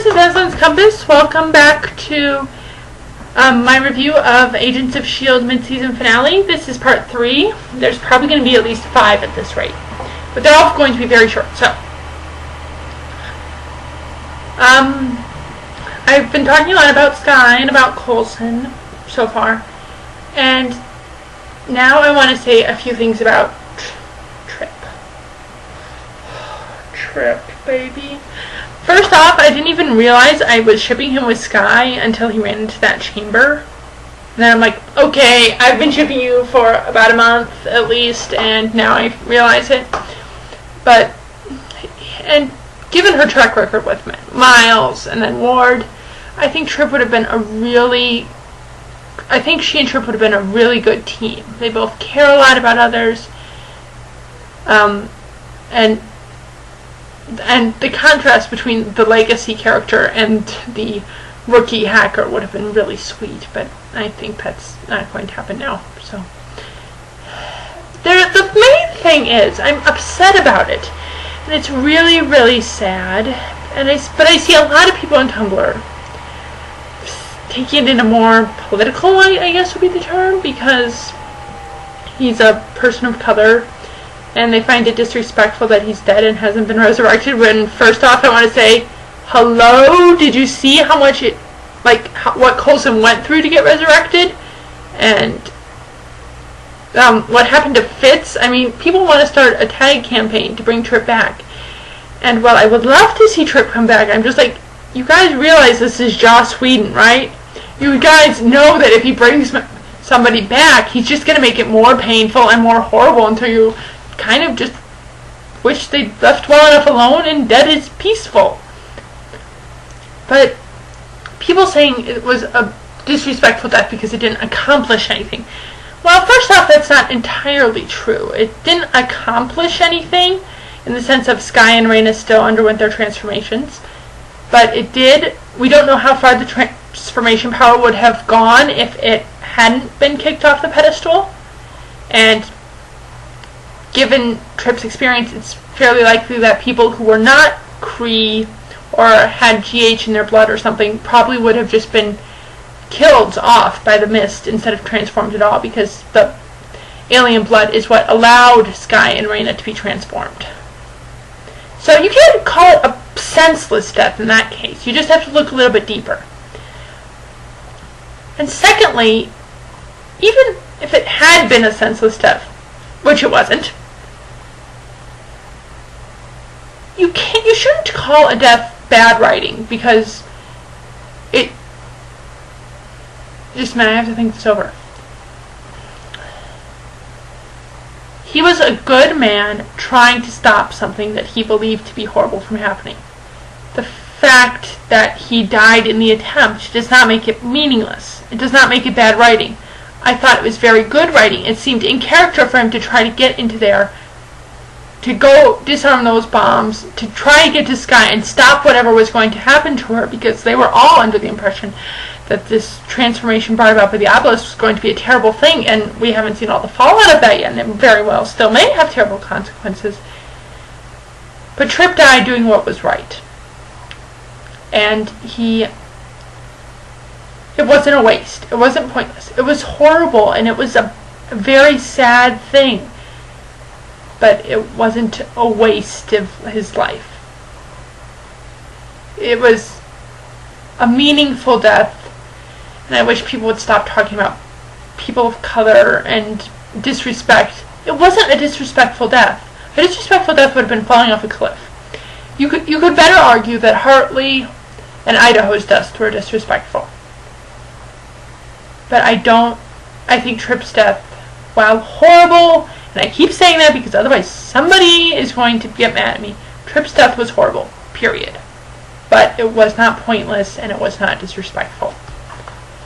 is Aslan's Compass. Welcome back to my review of Agents of S.H.I.E.L.D. mid-season finale. This is part 3. There's probably going to be at least 5 at this rate. But they're all going to be very short, so. I've been talking a lot about Skye and about Coulson so far. And now I want to say a few things about Trip. Trip, baby. First off, I didn't even realize I was shipping him with Skye until he ran into that chamber. And then I'm like, okay, I've been shipping you for about a month at least, and now I realize it. But, and given her track record with Miles and then Ward, I think Trip would have been she and Trip would have been a really good team. They both care a lot about others. And the contrast between the legacy character and the rookie hacker would have been really sweet, but I think that's not going to happen now. So the main thing is I'm upset about it, and it's really, really sad. But I see a lot of people on Tumblr taking it in a more political, I guess would be the term, because he's a person of color. And they find it disrespectful that he's dead and hasn't been resurrected. When, first off, I want to say, hello? Did you see how much what Coulson went through to get resurrected? And what happened to Fitz? I mean, people want to start a tag campaign to bring Trip back. And while I would love to see Trip come back, I'm just like, you guys realize this is Joss Whedon, right? You guys know that if he brings somebody back, he's just going to make it more painful and more horrible until you kind of just wish they'd left well enough alone and dead is peaceful. But people saying it was a disrespectful death because it didn't accomplish anything. Well, first off, that's not entirely true. It didn't accomplish anything in the sense of Skye and Raina still underwent their transformations. But it did. We don't know how far the transformation power would have gone if it hadn't been kicked off the pedestal. And given Trip's experience, it's fairly likely that people who were not Kree or had GH in their blood or something probably would have just been killed off by the mist instead of transformed at all, because the alien blood is what allowed Skye and Raina to be transformed. So you can't call it a senseless death in that case. You just have to look a little bit deeper. And secondly, even if it had been a senseless death, which it wasn't, you shouldn't call a death bad writing, because it just, man, I have to think this over. He was a good man trying to stop something that he believed to be horrible from happening. The fact that he died in the attempt does not make it meaningless. It does not make it bad writing. I thought it was very good writing. It seemed in character for him to try to get into there, to go disarm those bombs, to try and get to Skye and stop whatever was going to happen to her, because they were all under the impression that this transformation brought about by the obelisk was going to be a terrible thing, and we haven't seen all the fallout of that yet, and it very well still may have terrible consequences. But Trip died doing what was right. And it wasn't a waste. It wasn't pointless. It was horrible, and it was a very sad thing. But it wasn't a waste of his life. It was a meaningful death, and I wish people would stop talking about people of color and disrespect. It wasn't a disrespectful death. A disrespectful death would have been falling off a cliff. You could better argue that Hartley and Idaho's deaths were disrespectful. But I think Trip's death, while horrible, and I keep saying that because otherwise somebody is going to get mad at me, Trip's death was horrible, period. But it was not pointless, and it was not disrespectful.